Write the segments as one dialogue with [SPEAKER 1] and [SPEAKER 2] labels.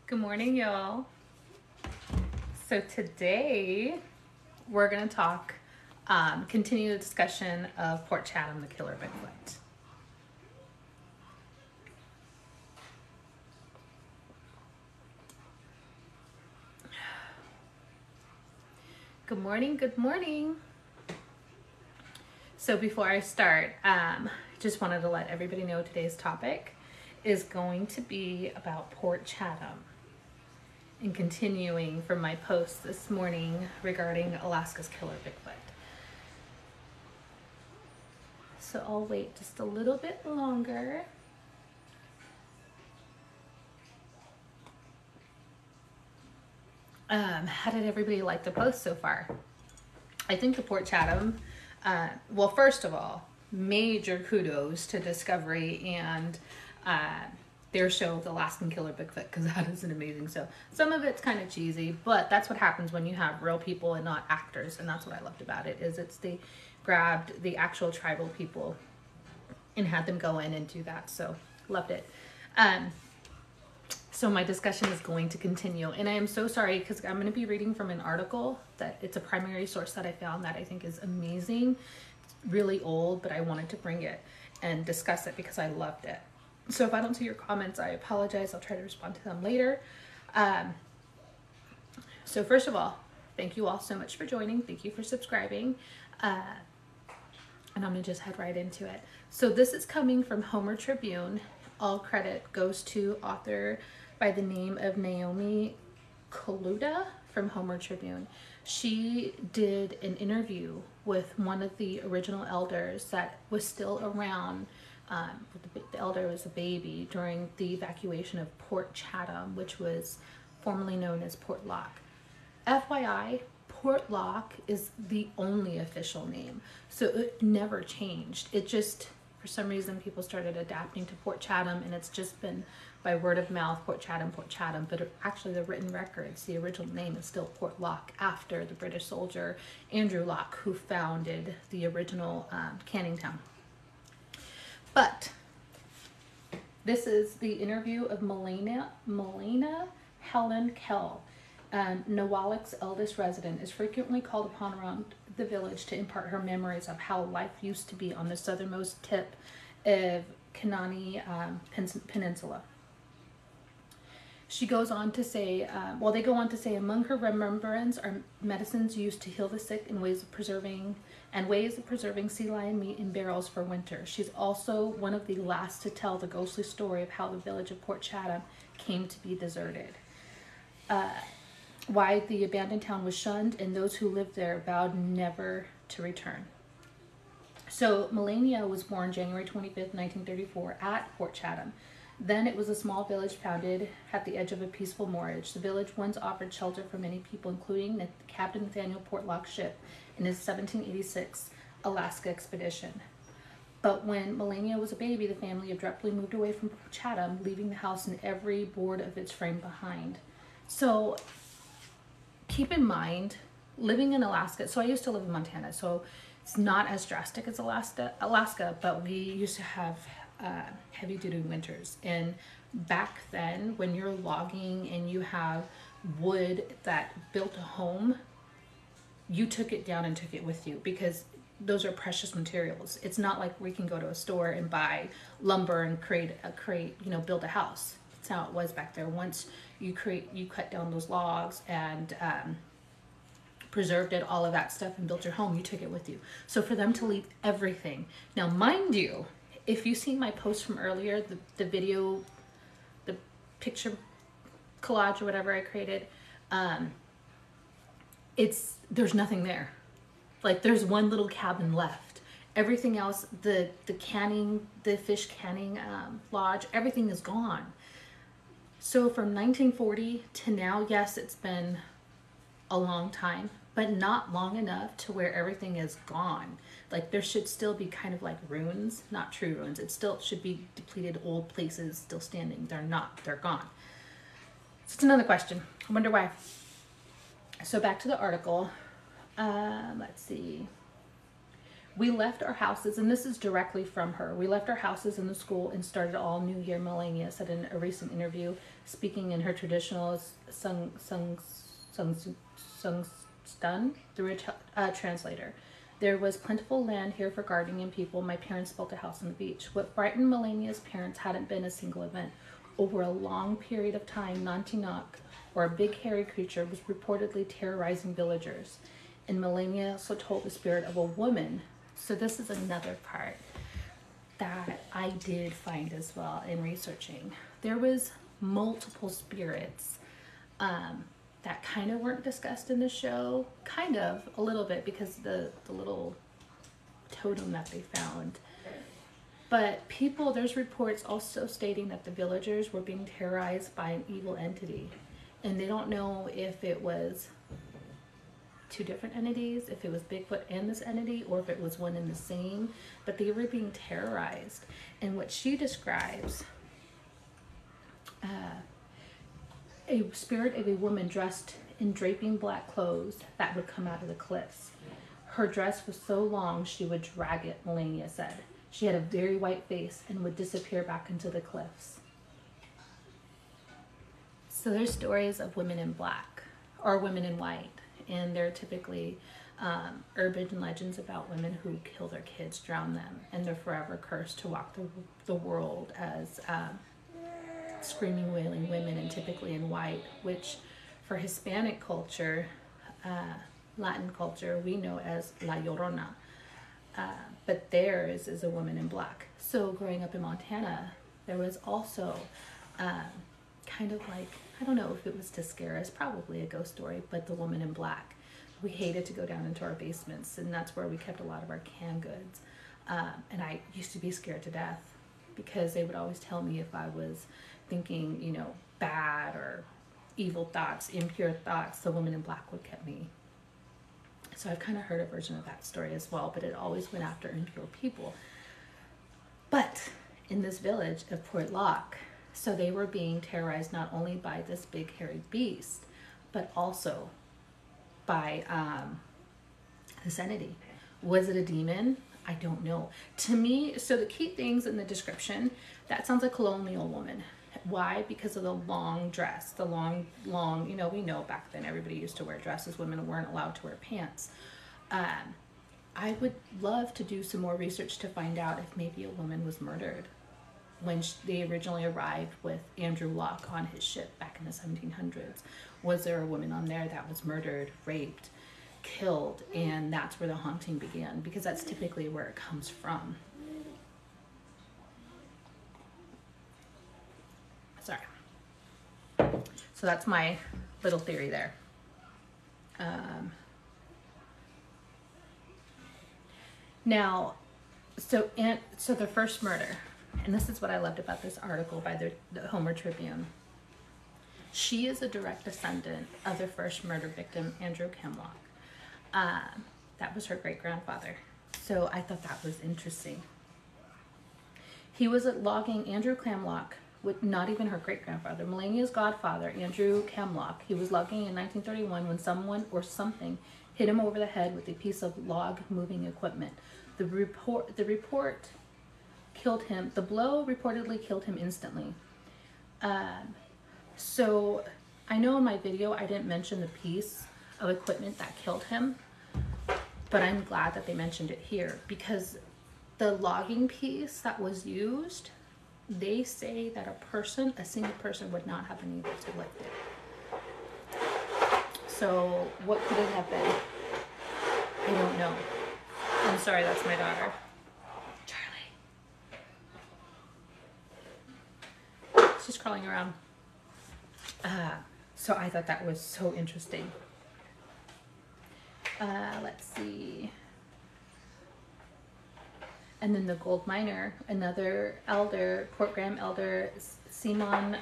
[SPEAKER 1] Good morning, y'all. So today we're going to talk, continue the discussion of Port Chatham, the killer Bigfoot. Good morning, good morning. So before I start, just wanted to let everybody know today's topic is going to be about Port Chatham. And continuing from my post this morning regarding Alaska's killer Bigfoot. So I'll wait just a little bit longer. How did everybody like the post so far? I think the Port Chatham, well, first of all, major kudos to Discovery and their show of the Alaskan Killer Bigfoot, because that is an amazing show. Some of it's kind of cheesy, but that's what happens when you have real people and not actors, and that's what I loved about it. Is they grabbed the actual tribal people and had them go in and do that. So loved it. So my discussion is going to continue, and I am so sorry because I'm going to be reading from an article that it's a primary source that I found that I think is amazing. It's really old, but I wanted to bring it and discuss it because I loved it. So if I don't see your comments, I apologize. I'll try to respond to them later. So first of all, thank you all so much for joining. Thank you for subscribing. And I'm going to just head right into it. So this is coming from Homer Tribune. All credit goes to author by the name of Naomi Coluda from Homer Tribune. She did an interview with one of the original elders that was still around. The elder was a baby during the evacuation of Port Chatham, which was formerly known as Port Locke. FYI, Port Locke is the only official name, so it never changed. It just, for some reason, people started adapting to Port Chatham, and it's just been by word of mouth, Port Chatham, but actually the written records, the original name is still Port Locke, after the British soldier Andrew Locke, who founded the original canning town. But this is the interview of Melina Helen Kell. Nawalek's eldest resident is frequently called upon around the village to impart her memories of how life used to be on the southernmost tip of Kanani Peninsula. She goes on to say, they go on to say, among her remembrance are medicines used to heal the sick and ways of preserving sea lion meat in barrels for winter. She's also one of the last to tell the ghostly story of how the village of Port Chatham came to be deserted. Why the abandoned town was shunned, and those who lived there vowed never to return. So Melania was born January 25th, 1934 at Port Chatham. Then it was a small village founded at the edge of a peaceful moorage. The village once offered shelter for many people, including Captain Nathaniel Portlock's ship in his 1786 Alaska expedition. But when Melania was a baby, the family abruptly moved away from Port Chatham, leaving the house and every board of its frame behind. So keep in mind, living in Alaska, so I used to live in Montana, so it's not as drastic as Alaska, but we used to have heavy duty winters. And back then, when you're logging and you have wood that built a home, you took it down and took it with you, because those are precious materials. It's not like we can go to a store and buy lumber and build a house. That's how it was back there. Once you cut down those logs and preserved it, all of that stuff, and built your home, you took it with you. So for them to leave everything. Now, mind you, if you've seen my post from earlier, the video, the picture collage or whatever I created, there's nothing there. Like, there's one little cabin left. Everything else, the fish canning lodge, everything is gone. So from 1940 to now, yes, it's been a long time, but not long enough to where everything is gone. Like, there should still be kind of like ruins, not true ruins. It still should be depleted old places still standing. They're not, they're gone. So it's another question. I wonder why. So back to the article. Let's see. We left our houses, and this is directly from her. We left our houses in the school and started all New Year. Melania said in a recent interview, speaking in her traditional sung stun through a translator. There was plentiful land here for gardening and people. My parents built a house on the beach. What frightened Melania's parents hadn't been a single event. Over a long period of time, Nantinak, or a big hairy creature, was reportedly terrorizing villagers. And Melania also told the spirit of a woman. So this is another part that I did find as well in researching. There was multiple spirits that kind of weren't discussed in the show. Kind of, a little bit, because the little totem that they found. But people, there's reports also stating that the villagers were being terrorized by an evil entity. And they don't know if it was two different entities, if it was Bigfoot and this entity, or if it was one and the same, but they were being terrorized. And what she describes, a spirit of a woman dressed in draping black clothes that would come out of the cliffs. Her dress was so long she would drag it, Melania said. She had a very white face and would disappear back into the cliffs. So there's stories of women in black or women in white. And they're typically urban legends about women who kill their kids, drown them, and they're forever cursed to walk the world as screaming, wailing women, and typically in white, which for Hispanic culture, Latin culture, we know as La Llorona. But theirs is a woman in black. So growing up in Montana, there was also kind of like, I don't know if it was to scare us, probably a ghost story, but the woman in black. We hated to go down into our basements, and that's where we kept a lot of our canned goods. And I used to be scared to death because they would always tell me if I was thinking, you know, bad or evil thoughts, impure thoughts, the woman in black would get me. So I've kind of heard a version of that story as well, but it always went after impure people. But in this village of Port Locke, so they were being terrorized not only by this big hairy beast, but also by this entity. Was it a demon? I don't know. To me, so the key things in the description, that sounds like colonial woman. Why? Because of the long dress, the long, you know, we know back then everybody used to wear dresses. Women weren't allowed to wear pants. I would love to do some more research to find out if maybe a woman was murdered when they originally arrived with Andrew Locke on his ship back in the 1700s. Was there a woman on there that was murdered, raped, killed, and that's where the haunting began? Because that's typically where it comes from. Sorry. So that's my little theory there. Now, so the first murder, and this is what I loved about this article by the Homer Tribune. She is a direct descendant of the first murder victim, Andrew Camlock. That was her great-grandfather. So I thought that was interesting. He was logging Andrew Camlock, with not even her great-grandfather, Melania's godfather, Andrew Camlock. He was logging in 1931 when someone or something hit him over the head with a piece of log moving equipment. The report killed him. The blow reportedly killed him instantly. So I know in my video I didn't mention the piece of equipment that killed him, but I'm glad that they mentioned it here because the logging piece that was used, they say that a single person would not have been able to lift it. So what could it have been? I don't know. I'm sorry, that's my daughter. Charlie. She's crawling around. So I thought that was so interesting. Let's see. And then the gold miner, another elder, Port Graham elder, Simon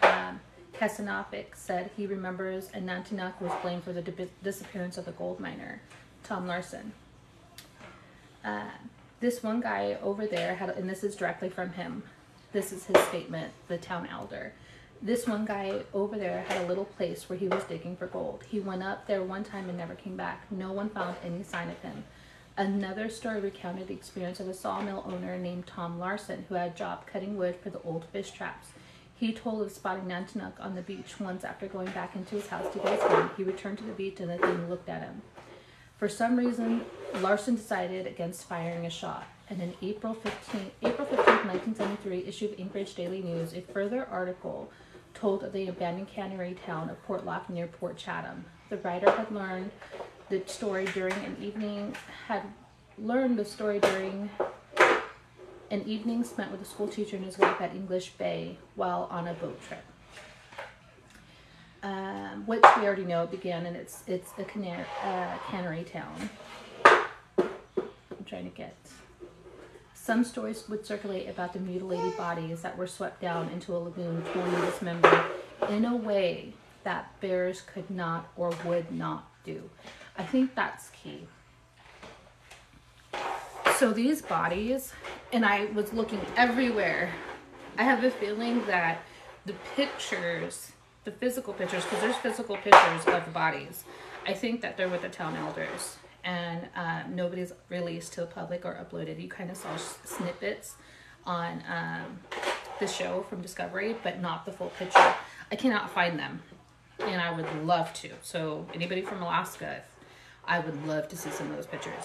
[SPEAKER 1] Kasanovic, said he remembers Anantinak was blamed for the disappearance of the gold miner, Tom Larson. This one guy over there had, and this is directly from him, this is his statement, the town elder. This one guy over there had a little place where he was digging for gold. He went up there one time and never came back. No one found any sign of him. Another story recounted the experience of a sawmill owner named Tom Larson, who had a job cutting wood for the old fish traps. He told of spotting Nantinnuk on the beach once after going back into his house to get his gun. He returned to the beach and the thing looked at him. For some reason, Larson decided against firing a shot. And in April 15, 1973, issue of Anchorage Daily News, a further article told of the abandoned cannery town of Port Locke near Port Chatham. The writer had learned the story during an evening spent with a school teacher and his wife at English Bay while on a boat trip. Which we already know began in it's a cannery town. I'm trying to get. Some stories would circulate about the mutilated bodies that were swept down into a lagoon, torn and dismembered in a way that bears could not or would not do. I think that's key. So these bodies, and I was looking everywhere, I have a feeling that the pictures, the physical pictures, because there's physical pictures of the bodies, I think that they're with the town elders. And nobody's released to the public or uploaded. You kind of saw snippets on the show from Discovery, but not the full picture. I cannot find them, and I would love to. So anybody from Alaska, I would love to see some of those pictures.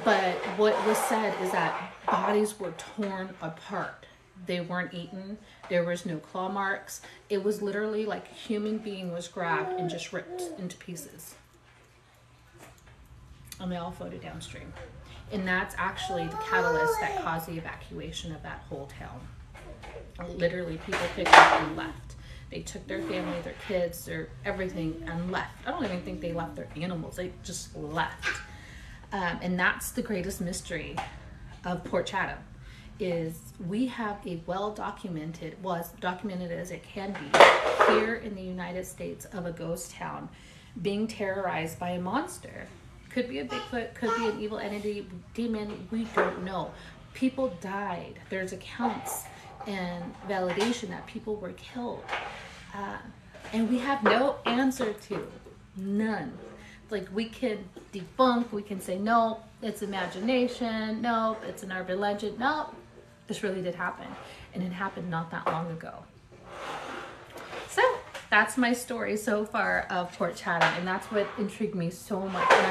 [SPEAKER 1] But what was said is that bodies were torn apart. They weren't eaten. There was no claw marks. It was literally like a human being was grabbed and just ripped into pieces. And they all floated downstream. And that's actually the catalyst that caused the evacuation of that whole town. Literally, people picked up and left. They took their family, their kids, their everything, and left. I don't even think they left their animals. They just left. And that's the greatest mystery of Port Chatham, is we have a well-documented, well, as documented as it can be, here in the United States, of a ghost town being terrorized by a monster. Could be a Bigfoot, could be an evil entity, demon, we don't know. People died. There's accounts and validation that people were killed. And we have no answer to, none. Like, we can debunk, we can say, no, it's imagination, no, it's an urban legend, no, this really did happen. And it happened not that long ago. So, that's my story so far of Port Chatham, and that's what intrigued me so much. And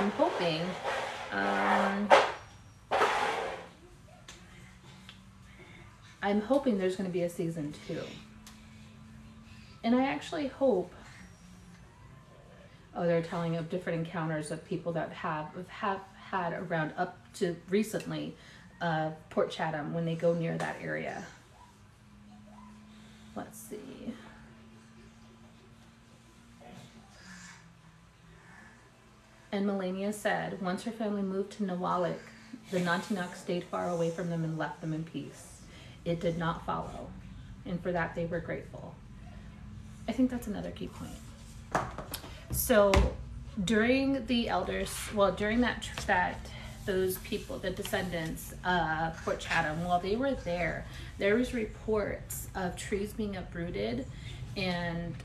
[SPEAKER 1] I'm hoping there's going to be a season 2. And I actually hope, they're telling of different encounters of people that have had around up to recently Port Chatham when they go near that area. Let's see. And Melania said, once her family moved to Nawalik, the Nantinnuk stayed far away from them and left them in peace. It did not follow, and for that they were grateful. I think that's another key point. So during the elders, during that those people, the descendants of Port Chatham, while they were there was reports of trees being uprooted and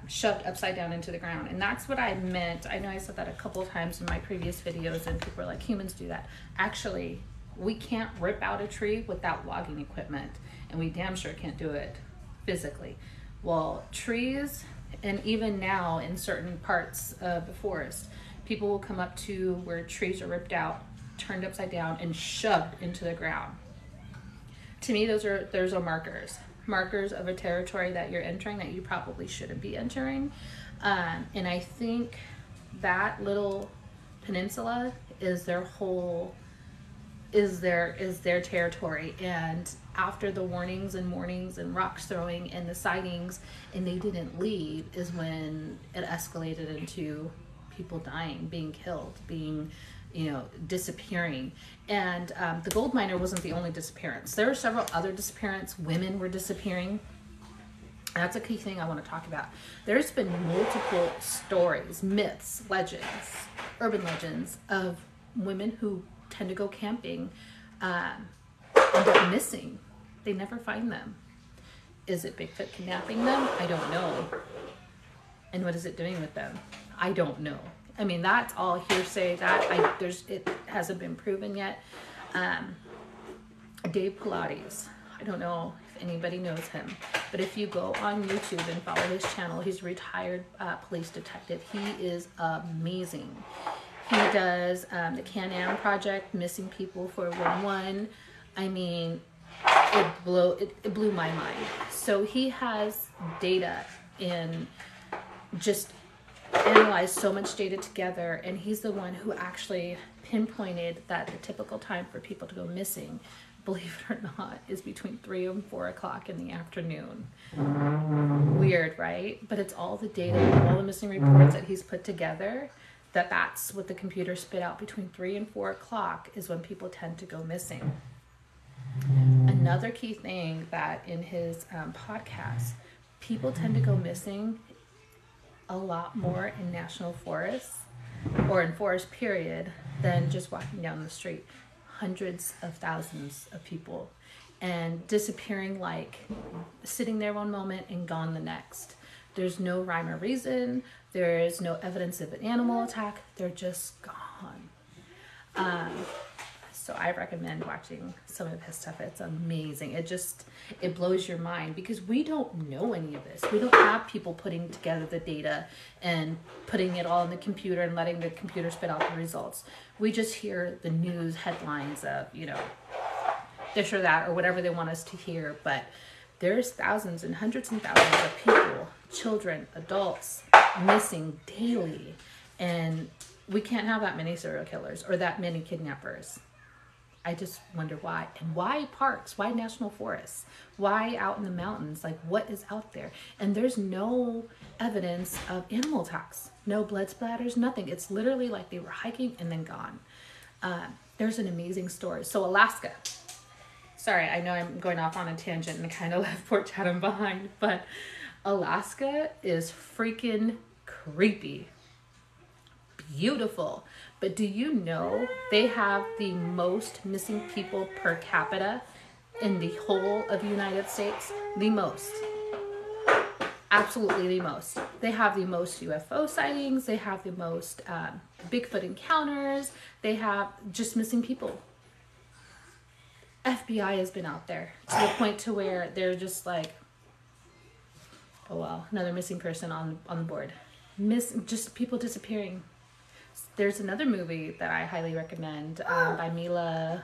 [SPEAKER 1] shoved upside down into the ground. And that's what I meant. I know I said that a couple of times in my previous videos, and people are like, humans do that. Actually, we can't rip out a tree without logging equipment, and we damn sure can't do it physically. Well, trees, and even now in certain parts of the forest, people will come up to where trees are ripped out, turned upside down, and shoved into the ground. To me, those are markers of a territory that you're entering that you probably shouldn't be entering. And I think that little peninsula is their territory. And after the warnings and mornings and rocks throwing and the sightings, and they didn't leave, is when it escalated into people dying, being killed, being, disappearing. And the gold miner wasn't the only disappearance. There were several other disappearances. Women were disappearing. That's a key thing I want to talk about. There's been multiple stories, myths, legends, urban legends of women who tend to go camping, end up missing. They never find them. Is it Bigfoot kidnapping them? I don't know. And what is it doing with them? I don't know. I mean, that's all hearsay. It hasn't been proven yet. Dave Pilates. I don't know if anybody knows him, but if you go on YouTube and follow his channel, he's a retired police detective. He is amazing. He does the Can-Am Project, Missing People 411. I mean, it blew my mind. So he has data and just analyzed so much data together, and he's the one who actually pinpointed that the typical time for people to go missing, believe it or not, is between 3 and 4 o'clock in the afternoon. Weird, right? But it's all the data, all the missing reports that he's put together, that's what the computer spit out. Between 3 and 4 o'clock is when people tend to go missing. Another key thing that in his podcast, people tend to go missing a lot more in national forests or in forest period than just walking down the street. Hundreds of thousands of people, and disappearing, like sitting there one moment and gone the next. There's no rhyme or reason. There is no evidence of an animal attack. They're just gone. So I recommend watching some of his stuff. It's amazing. It blows your mind because we don't know any of this. We don't have people putting together the data and putting it all in the computer and letting the computer spit out the results. We just hear the news headlines of, this or that or whatever they want us to hear. But there's thousands and hundreds and thousands of people, children, adults, missing daily. And we can't have that many serial killers or that many kidnappers. I just wonder why. And why parks? Why national forests? Why out in the mountains? Like, what is out there? And there's no evidence of animal attacks. No blood splatters, nothing. It's literally like they were hiking and then gone. There's an amazing story. So Alaska. Sorry, I know I'm going off on a tangent and kind of left Port Chatham behind, but Alaska is freaking creepy. Beautiful. But do you know they have the most missing people per capita in the whole of the United States? The most. Absolutely the most. They have the most UFO sightings. They have the most Bigfoot encounters. They have just missing people. FBI has been out there to the point to where they're just like, oh well, another missing person on the board. Just people disappearing. There's another movie that I highly recommend by Mila,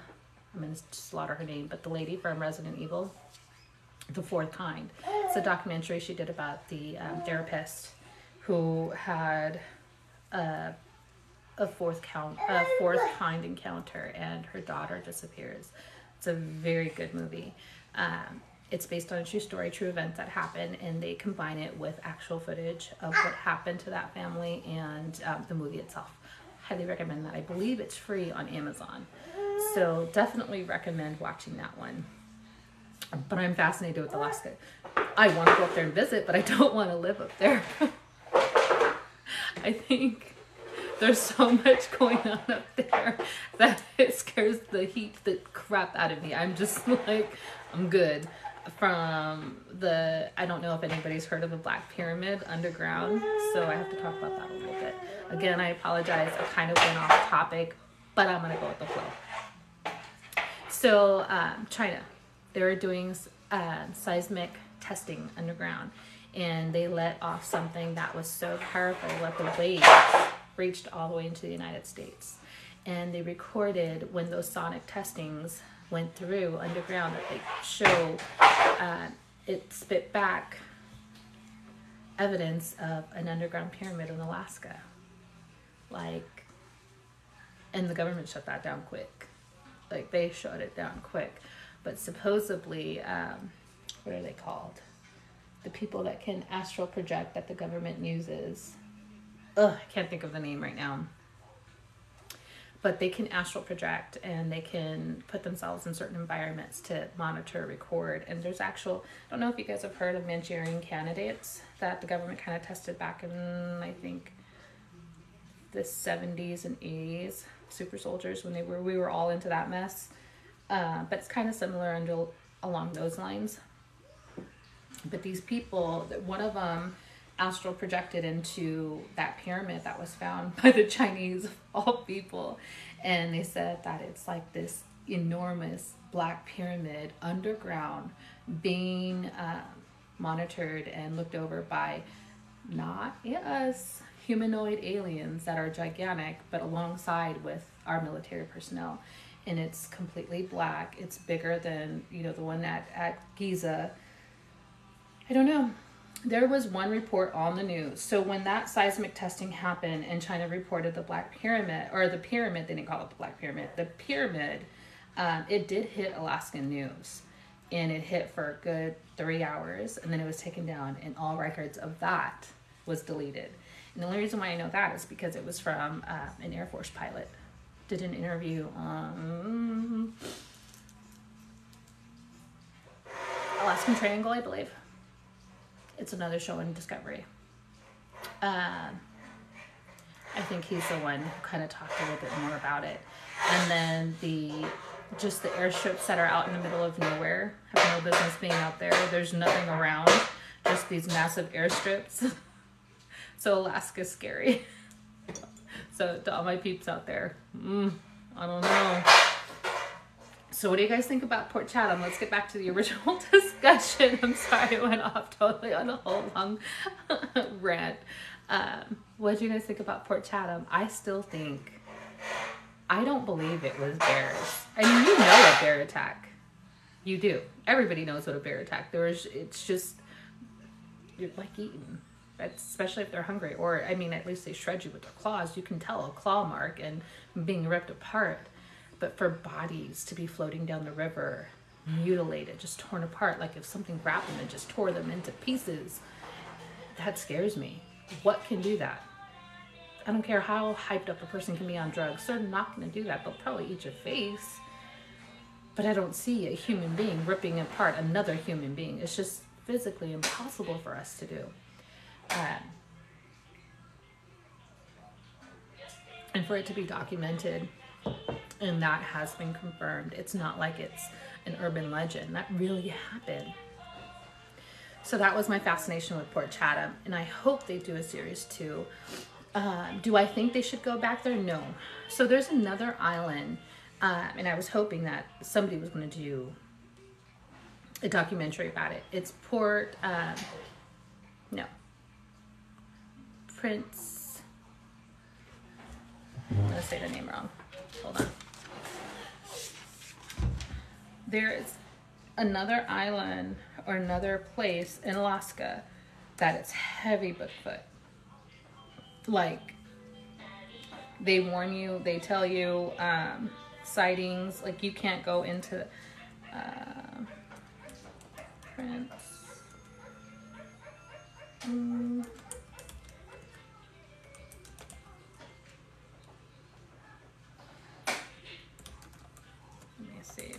[SPEAKER 1] I'm going to slaughter her name, but the lady from Resident Evil, The Fourth Kind. It's a documentary she did about the therapist who had a fourth kind encounter and her daughter disappears. It's a very good movie. It's based on a true story, true events that happened, and they combine it with actual footage of what happened to that family and the movie itself. Highly recommend that. I believe it's free on Amazon. So definitely recommend watching that one. But I'm fascinated with Alaska. I want to go up there and visit, but I don't want to live up there. I think there's so much going on up there that it scares the crap out of me. I'm just like, I'm good. I don't know if anybody's heard of the Black Pyramid underground, so I have to talk about that a little bit. Again, I apologize. I kind of went off topic, but I'm going to go with the flow. So, China, they were doing seismic testing underground, and they let off something that was so powerful that the waves reached all the way into the United States. And they recorded when those sonic testings went through underground that they show it spit back evidence of an underground pyramid in Alaska. And the government shut that down quick. They shut it down quick. But supposedly, what are they called? The people that can astral project that the government uses. I can't think of the name right now. But they can astral project and they can put themselves in certain environments to monitor, record. And there's I don't know if you guys have heard of Manchurian candidates that the government kind of tested back in, I think, the 70s and 80s. Super soldiers when we were all into that mess. But it's kind of similar along those lines. But these people, one of them astral projected into that pyramid that was found by the Chinese, of all people. And they said that it's like this enormous black pyramid underground being monitored and looked over by not us, humanoid aliens that are gigantic, but alongside with our military personnel. And it's completely black. It's bigger than, you know, the one at Giza. I don't know. There was one report on the news. So when that seismic testing happened and China reported the Black Pyramid, or the pyramid, they didn't call it the Black Pyramid, the pyramid, it did hit Alaskan news. And it hit for a good 3 hours, and then it was taken down, and all records of that was deleted. And the only reason why I know that is because it was from an Air Force pilot. Did an interview on Alaskan Triangle, I believe. It's another show in Discovery. I think he's the one who kind of talked a little bit more about it. And then the airstrips that are out in the middle of nowhere have no business being out there. There's nothing around, just these massive airstrips. So Alaska's scary. So to all my peeps out there, I don't know. So what do you guys think about Port Chatham? Let's get back to the original discussion. I'm sorry, I went off totally on a whole long rant. What do you guys think about Port Chatham? I still think, I don't believe it was bears. I mean, you know a bear attack. You do. Everybody knows what a bear attack. It's just, you're like eating. Especially if they're hungry. Or, I mean, at least they shred you with their claws. You can tell a claw mark and being ripped apart. But for bodies to be floating down the river, mutilated, just torn apart, like if something grabbed them and just tore them into pieces, that scares me. What can do that? I don't care how hyped up a person can be on drugs. They're not going to do that. They'll probably eat your face. But I don't see a human being ripping apart another human being. It's just physically impossible for us to do. And for it to be documented, and that has been confirmed. It's not like it's an urban legend. That really happened. So that was my fascination with Port Chatham, and I hope they do a series 2. Do I think they should go back there? No. So there's another island, and I was hoping that somebody was going to do a documentary about it. It's Prince, I'm going to say the name wrong. Hold on. There is another island or another place in Alaska that it's heavy Bigfoot. Like, they warn you, they tell you sightings, like you can't go into Prince. Let me see.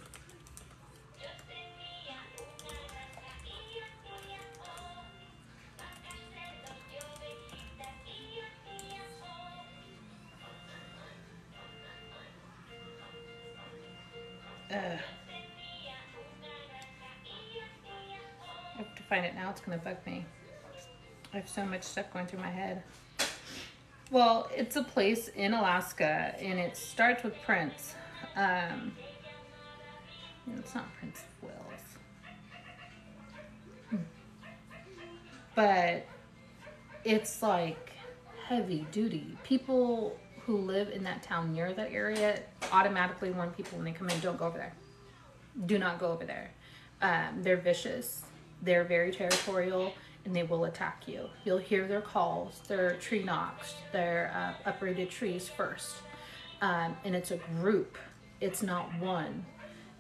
[SPEAKER 1] I have to find it now. It's gonna bug me. I have so much stuff going through my head. Well, it's a place in Alaska, and it starts with Prince. It's not Prince of Wales, but it's like heavy duty. People who live in that town near that area automatically warn people when they come in, don't go over there. Do not go over there. They're vicious. They're very territorial, and they will attack you. You'll hear their calls, their tree knocks, their uprooted trees first. And it's a group. It's not one.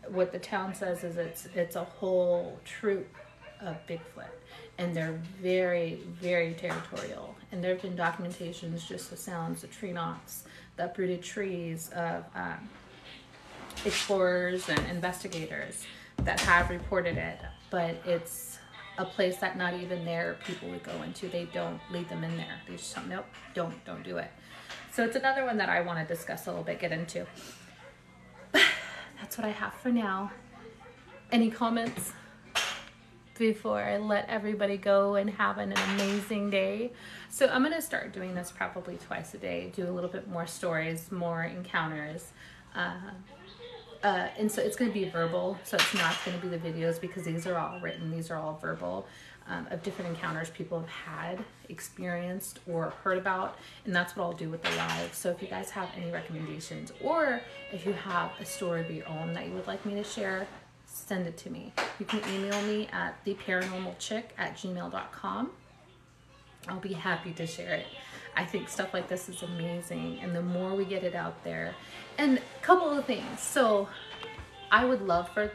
[SPEAKER 1] What the town says is it's a whole troop of Bigfoot. And they're very, very territorial. And there have been documentations, just the sounds, the tree knocks, the uprooted trees of explorers and investigators that have reported it. But it's a place that not even their people would go into. They don't lead them in there. They just don't, nope, don't do it. So it's another one that I want to discuss a little bit, get into. That's what I have for now. Any comments? before I let everybody go and have an amazing day. So I'm going to start doing this probably twice a day, do a little bit more stories, more encounters. And so it's going to be verbal, so it's not going to be the videos, because these are all written, these are all verbal, of different encounters people have had, experienced, or heard about, and that's what I'll do with the live. So if you guys have any recommendations, or if you have a story of your own that you would like me to share, send it to me. You can email me at theparanormalchick@gmail.com. I'll be happy to share it. I think stuff like this is amazing, and the more we get it out there. And a couple of things. So I would love for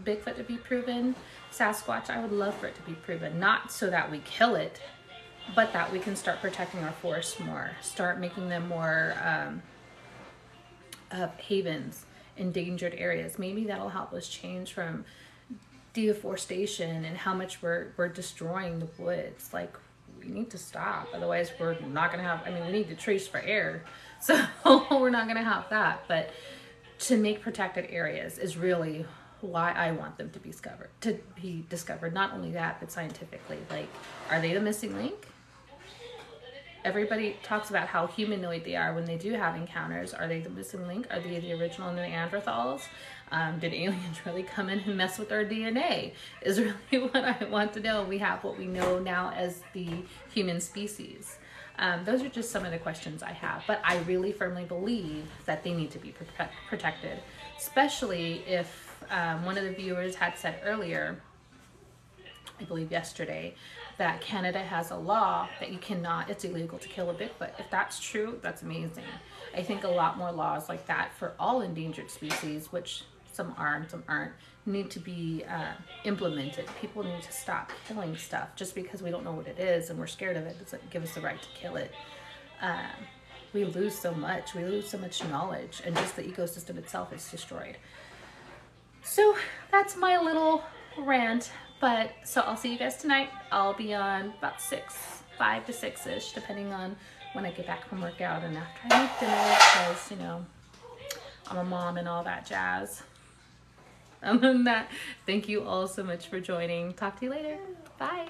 [SPEAKER 1] Bigfoot to be proven. Sasquatch, I would love for it to be proven. Not so that we kill it, but that we can start protecting our forests more. Start making them more havens, endangered areas. Maybe that'll help us change from deforestation and how much we're destroying the woods. Like, we need to stop, otherwise we're not gonna have, I mean, we need the trees for air, so we're not gonna have that. But to make protected areas is really why I want them to be discovered. Not only that, but scientifically. Like, are they the missing link? Everybody talks about how humanoid they are when they do have encounters. Are they the missing link? Are they the original Neanderthals? Did aliens really come in and mess with our DNA? Is really what I want to know. We have what we know now as the human species. Those are just some of the questions I have. But I really firmly believe that they need to be protected. Especially if one of the viewers had said earlier, I believe yesterday, that Canada has a law that you cannot, it's illegal to kill a Bigfoot. If that's true, that's amazing. I think a lot more laws like that for all endangered species, which some are and some aren't, need to be implemented. People need to stop killing stuff just because we don't know what it is and we're scared of it. It doesn't give us the right to kill it. We lose so much. We lose so much knowledge, and just the ecosystem itself is destroyed. So that's my little rant. But so I'll see you guys tonight. I'll be on about 5 to 6-ish, depending on when I get back from workout and after I make dinner, because, you know, I'm a mom and all that jazz. Other than that, thank you all so much for joining. Talk to you later. Bye.